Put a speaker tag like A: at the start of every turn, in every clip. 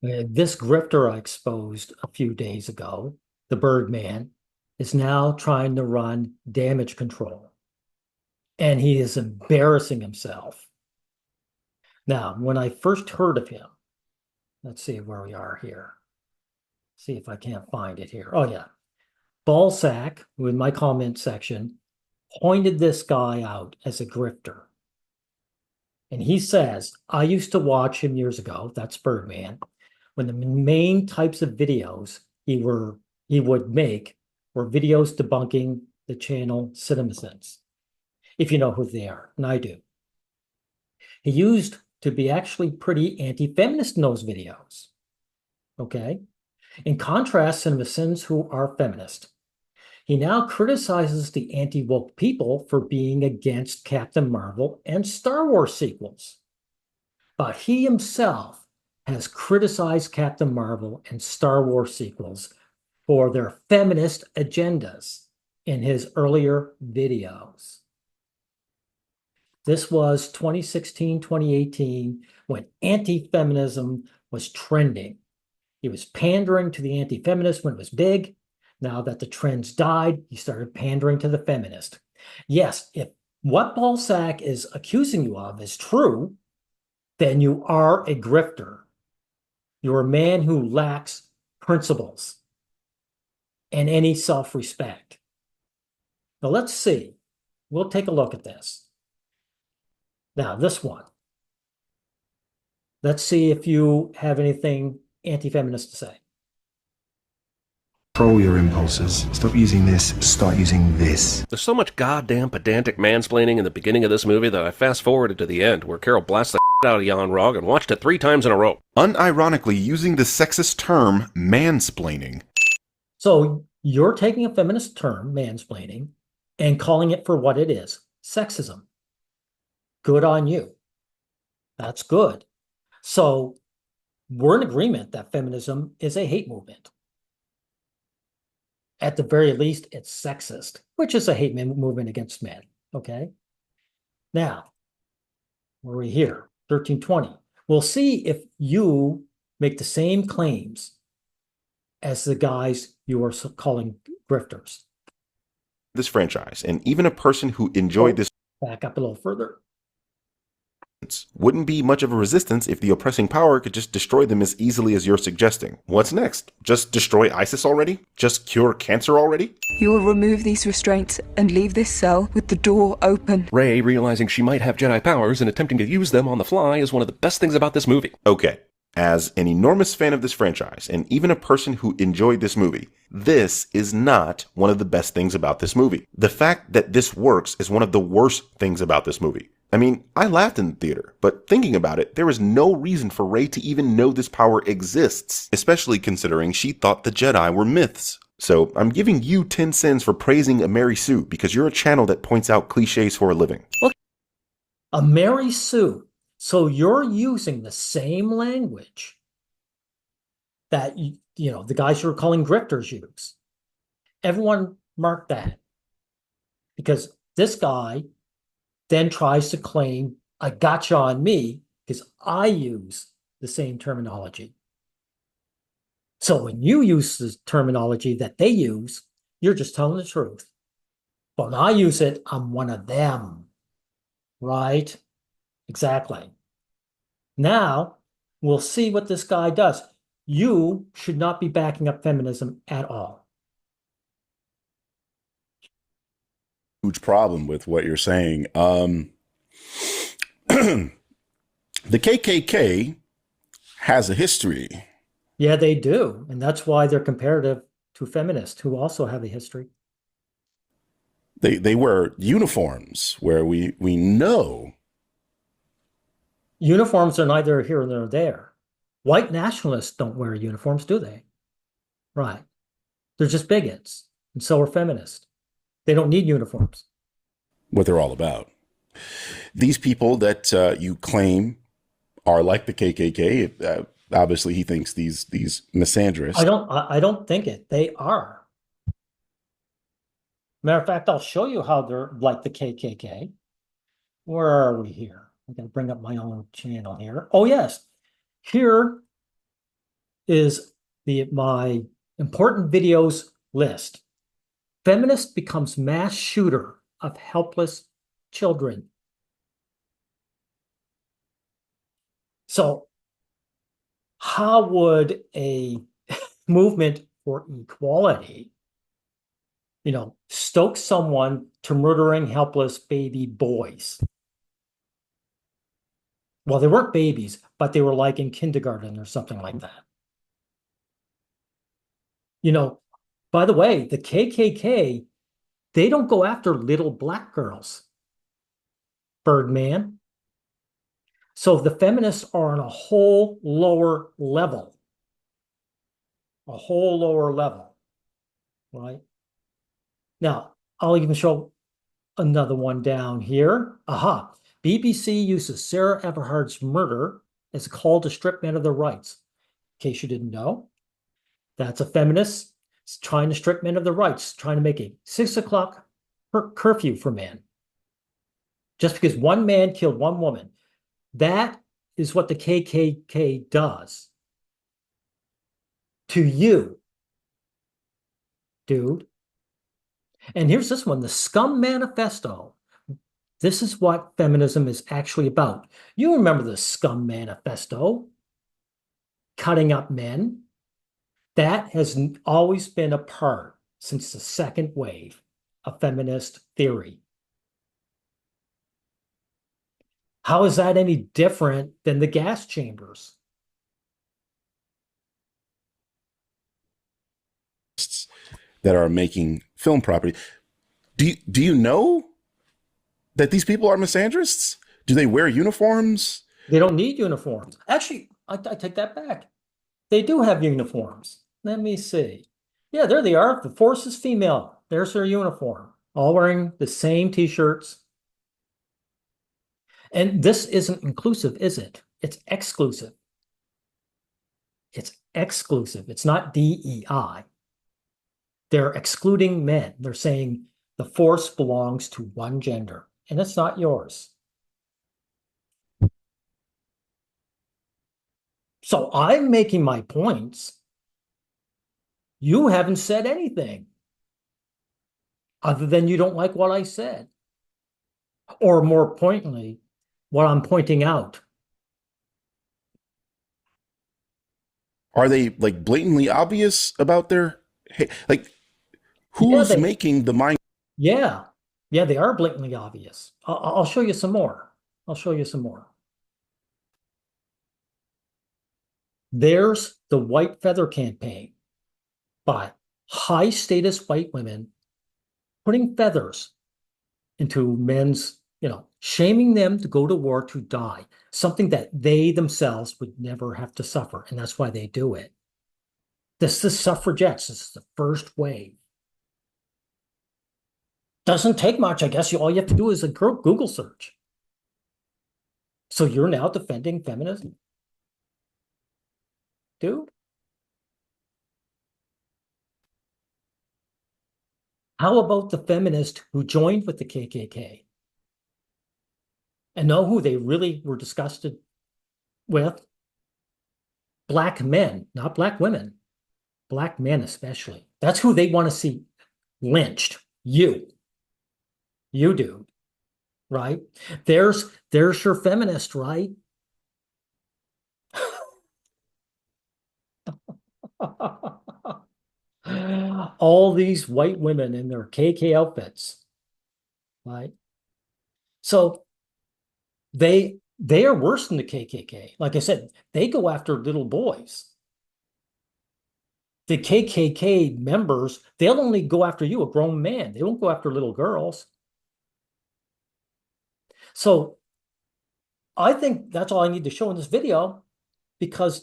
A: This grifter I exposed a few days ago, the Birdman, is now trying to run damage control, and he is embarrassing himself. Now, when I first heard of him, let's see where we are here. See if I can't find it here. Oh, yeah. Ballsack, in my comment section, pointed this guy out as a grifter. And he says, I used to watch him years ago, that's Birdman, when the main types of videos he would make were videos debunking the channel CinemaSins, if you know who they are, and I do. He used to be actually pretty anti-feminist in those videos. Okay? In contrast, CinemaSins, who are feminist, he now criticizes the anti-woke people for being against Captain Marvel and Star Wars sequels. But he himself has criticized Captain Marvel and Star Wars sequels for their feminist agendas in his earlier videos. This was 2016, 2018, when anti-feminism was trending. He was pandering to the anti-feminist when it was big. Now that the trends died, he started pandering to the feminist. Yes, if what Ballsack is accusing you of is true, then you are a grifter. You're a man who lacks principles and any self-respect. Now let's see. We'll take a look at this. Now, this one. Let's see if you have anything anti-feminist to say.
B: Control your impulses. Stop using this, start using this.
C: There's so much goddamn pedantic mansplaining in the beginning of this movie that I fast-forwarded to the end, where Carol blasts the out of Jan Rog and watched it 3 times in a row.
D: Unironically using the sexist term mansplaining.
A: So you're taking a feminist term, mansplaining, and calling it for what it is, sexism. Good on you. That's good. So we're in agreement that feminism is a hate movement. At the very least, it's sexist, which is a hate movement against men. Okay. Now, where are we here? 1320. We'll see if you make the same claims as the guys you are calling grifters.
D: This franchise, and even a person who enjoyed this
A: back up a little further.
D: Wouldn't be much of a resistance if the oppressing power could just destroy them as easily as you're suggesting. What's next? Just destroy ISIS already? Just cure cancer already?
E: You will remove these restraints and leave this cell with the door open.
C: Rey, realizing she might have Jedi powers and attempting to use them on the fly, is one of the best things about this movie.
D: Okay. As an enormous fan of this franchise, and even a person who enjoyed this movie, this is not one of the best things about this movie. The fact that this works is one of the worst things about this movie. I mean, I laughed in the theater, but thinking about it, there is no reason for Rey to even know this power exists, especially considering she thought the Jedi were myths. So I'm giving you 10 cents for praising a Mary Sue because you're a channel that points out cliches for a living.
A: Look, a Mary Sue. So you're using the same language that, you know, the guys you're calling grifters use. Everyone mark that. Because this guy then tries to claim a gotcha on me because I use the same terminology. So when you use the terminology that they use, you're just telling the truth. But when I use it, I'm one of them. Right? Exactly. Now, we'll see what this guy does. You should not be backing up feminism at all.
F: Huge problem with what you're saying. The KKK has a history.
A: Yeah, they do. And that's why they're comparative to feminists who also have a history.
F: They wear uniforms where we know.
A: Uniforms are neither here nor there. White nationalists don't wear uniforms, do they? Right. They're just bigots. And so are feminists. They don't need uniforms.
F: What they're all about. These people that you claim are like the KKK, obviously he thinks these misandrists.
A: I don't think it. They are. Matter of fact, I'll show you how they're like the KKK. Where are we here? I'm going to bring up my own channel here. Oh, yes. Here is my important videos list. Feminist becomes mass shooter of helpless children. So how would a movement for equality, stoke someone to murdering helpless baby boys? Well, they weren't babies, but they were like in kindergarten or something like that. By the way, the KKK, they don't go after little black girls, Birdman. So the feminists are on a whole lower level, right? Now, I'll even show another one down here. Aha. BBC uses Sarah Everhard's murder as a call to strip men of their rights. In case you didn't know, that's a feminist trying to strip men of their rights, trying to make a 6 o'clock curfew for men. Just because one man killed one woman. That is what the KKK does to you, dude. And here's this one, the Scum Manifesto. This is what feminism is actually about. You remember the Scum Manifesto, cutting up men. That has always been a part, since the second wave, of feminist theory. How is that any different than the gas chambers?
F: That are making film property. Do you know that these people are misandrists? Do they wear uniforms?
A: They don't need uniforms. Actually, I take that back. They do have uniforms. Let me see. Yeah, there they are. The force is female. There's their uniform. All wearing the same t-shirts. And this isn't inclusive, is it? It's exclusive. It's exclusive. It's not DEI. They're excluding men. They're saying the force belongs to one gender, and it's not yours. So I'm making my points. You haven't said anything other than you don't like what I said. Or more pointedly, what I'm pointing out.
F: Are they like blatantly obvious about their like who's making the mind?
A: Yeah, they are blatantly obvious. I'll show you some more. There's the White Feather campaign by high status white women putting feathers into men's, shaming them to go to war to die, something that they themselves would never have to suffer. And that's why they do it. This is the suffragettes. This is the first wave. Doesn't take much. I guess all you have to do is a Google search. So you're now defending feminism? Dude? How about the feminist who joined with the KKK? And know who they really were disgusted with? Black men, not black women. Black men especially. That's who they want to see lynched. You do, right? There's your feminist, right? All these white women in their KK outfits, right? So they are worse than the KKK. Like I said, they go after little boys. The KKK members, they'll only go after you, a grown man. They won't go after little girls. So I think that's all I need to show in this video, because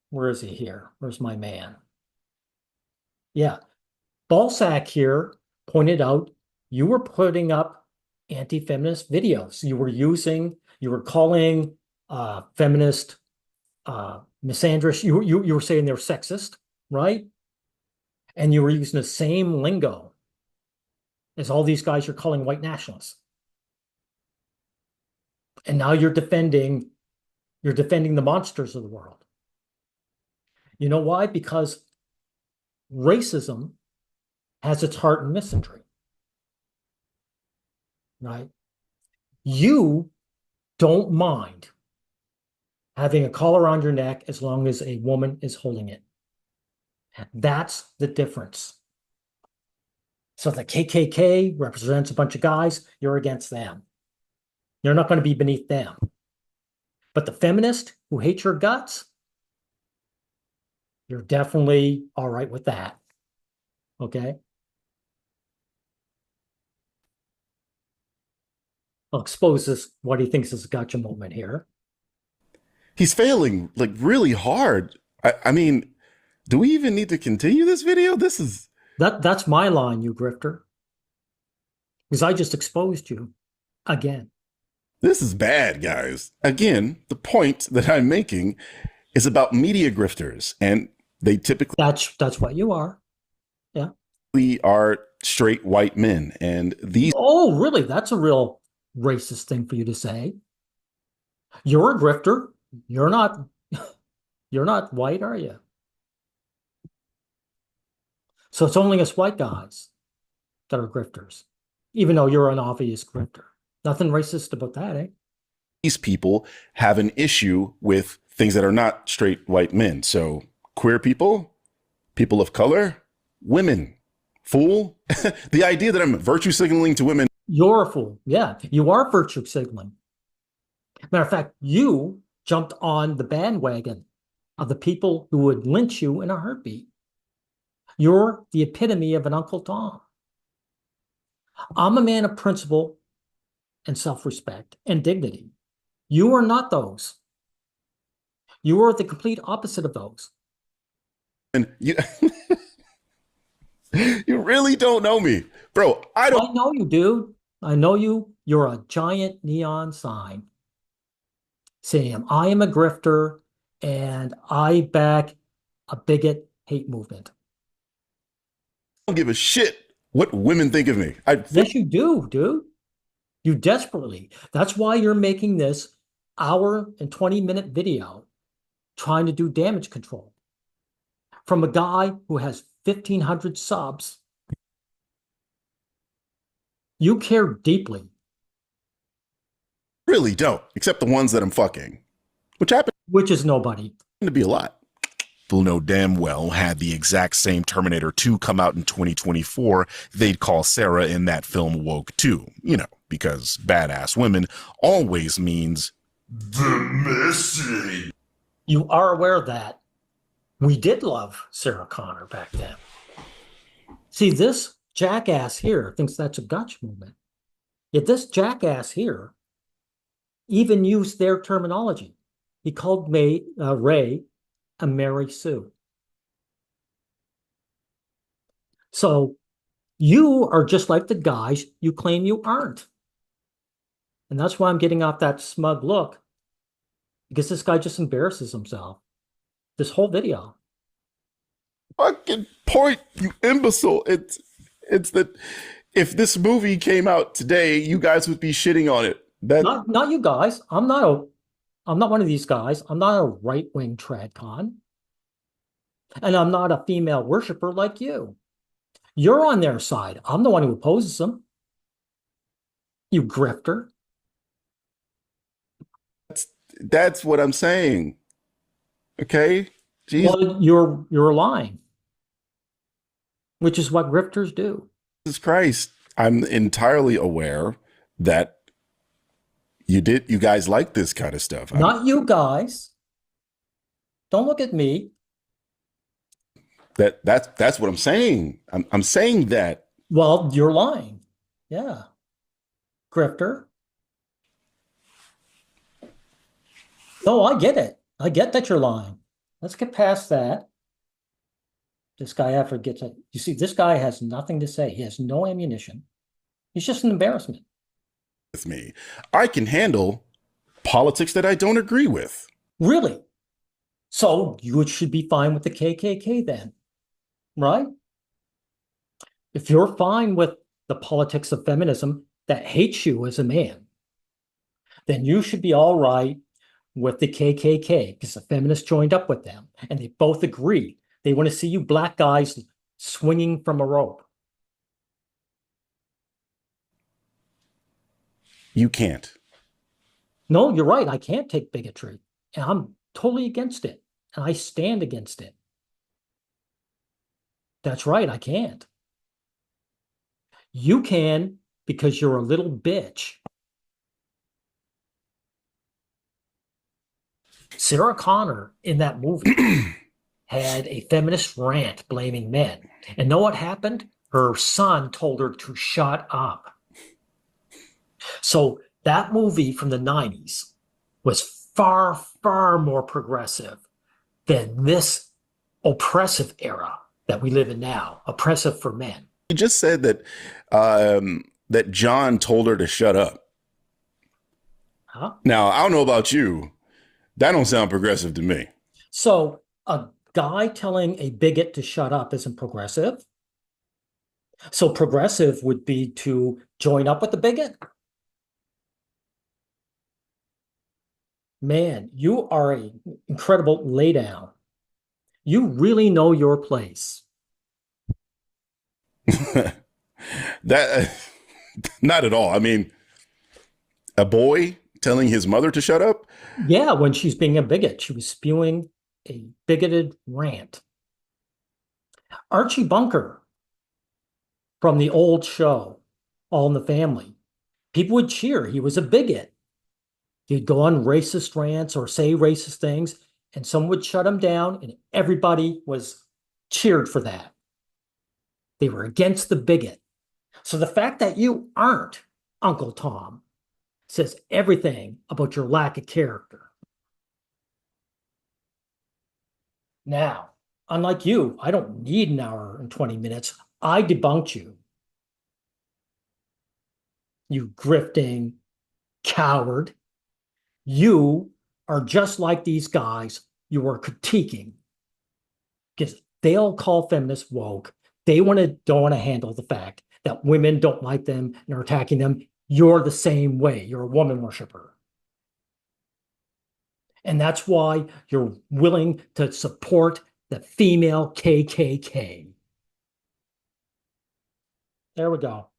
A: where is he here? Where's my man? Yeah. Balsack here pointed out you were putting up anti-feminist videos. You were calling feminist misandrist. You were saying they're sexist, right? And you were using the same lingo as all these guys you're calling white nationalists. And now you're defending the monsters of the world. You know why? Because racism has its heart in misandry, right? You don't mind having a collar around your neck as long as a woman is holding it. That's the difference. So the KKK represents a bunch of guys, you're against them. You're not going to be beneath them. But the feminist who hates your guts, you're definitely all right with that. Okay? I'll expose this, what he thinks is a gotcha moment here.
F: He's failing like really hard. I mean, do we even need to continue this video? This is
A: That's my line, you grifter. Because I just exposed you again.
F: this is bad, guys. Again, the point that I'm making is about media grifters, and they typically
A: That's what you are. Yeah.
F: are straight white men, and these
A: Oh, really? That's a real racist thing for you to say. You're a grifter. You're not white, are you? So it's only us white guys that are grifters, even though you're an obvious grifter. Nothing racist about that, eh?
F: these people have an issue with things that are not straight white men. So queer people, people of color, women, fool. The idea that I'm virtue signaling to women.
A: You're a fool. Yeah, you are virtue signaling. Matter of fact, you jumped on the bandwagon of the people who would lynch you in a heartbeat. You're the epitome of an Uncle Tom. I'm a man of principle and self-respect and dignity. You are not those. You are the complete opposite of those.
F: And you, you really don't know me, bro. I don't.
A: I know you, dude. I know you. You're a giant neon sign saying, I am a grifter and I back a bigot hate movement.
F: Don't give a shit what women think of me.
A: Yes, you do, dude. You desperately. That's why you're making this hour and 20-minute video trying to do damage control from a guy who has 1,500 subs. You care deeply.
F: really don't, except the ones that I'm fucking, which happen
A: Which is nobody.
F: to be a lot. People know damn well had the exact same Terminator 2 come out in 2024, they'd call Sarah in that film woke too, you know, because badass women always means the missing.
A: You are aware that we did love Sarah Connor back then. See, this jackass here thinks that's a gotcha movement. Yet this jackass here even used their terminology. He called Ray a Mary Sue. So you are just like the guys you claim you aren't. And that's why I'm getting off that smug look, because this guy just embarrasses himself. This whole video.
F: Fucking point, you imbecile. It's that if this movie came out today, you guys would be shitting on it. That
A: Not you guys. I'm not one of these guys. I'm not a right-wing tradcon. And I'm not a female worshiper like you. You're on their side. I'm the one who opposes them. You grifter.
F: that's what I'm saying. Okay? Jesus
A: Well, you're lying. Which is what grifters do.
F: Christ. I'm entirely aware that you guys like this kind of stuff.
A: Not you guys. Don't look at me.
F: That's what I'm saying. I'm saying that.
A: Well, you're lying. Yeah. Grifter. No, I get it. I get that you're lying. Let's get past that. This guy after gets it. You see, this guy has nothing to say. He has no ammunition. He's just an embarrassment.
F: With me, I can handle politics that I don't agree with.
A: Really? So you should be fine with the KKK then, right? If you're fine with the politics of feminism that hates you as a man, then you should be all right with the KKK because the feminists joined up with them, and they both agreed they want to see you black guys swinging from a rope.
F: You can't.
A: No, you're right. I can't take bigotry, and I'm totally against it, and I stand against it. That's right, I can't. You can because you're a little bitch. Sarah Connor in that movie had a feminist rant blaming men. And know what happened? Her son told her to shut up. So that movie from the 90s was far, far more progressive than this oppressive era that we live in now, oppressive for men.
F: You just said that that John told her to shut up.
A: Huh?
F: Now, I don't know about you. That don't sound progressive to me.
A: So a guy telling a bigot to shut up isn't progressive. So progressive would be to join up with the bigot. Man, you are an incredible laydown. You really know your place.
F: That not at all. I mean, a boy telling his mother to shut up?
A: Yeah, when she's being a bigot, she was spewing a bigoted rant. Archie Bunker from the old show, All in the Family, people would cheer. He was a bigot. He'd go on racist rants or say racist things, and someone would shut him down, and everybody was cheered for that. They were against the bigot. So the fact that you aren't Uncle Tom says everything about your lack of character. Now, unlike you, I don't need an hour and 20 minutes. I debunked you. You grifting coward. You are just like these guys you are critiquing because they'll call feminists woke. They don't want to handle the fact that women don't like them and are attacking them. You're the same way. You're a woman worshiper. And that's why you're willing to support the female KKK. There we go.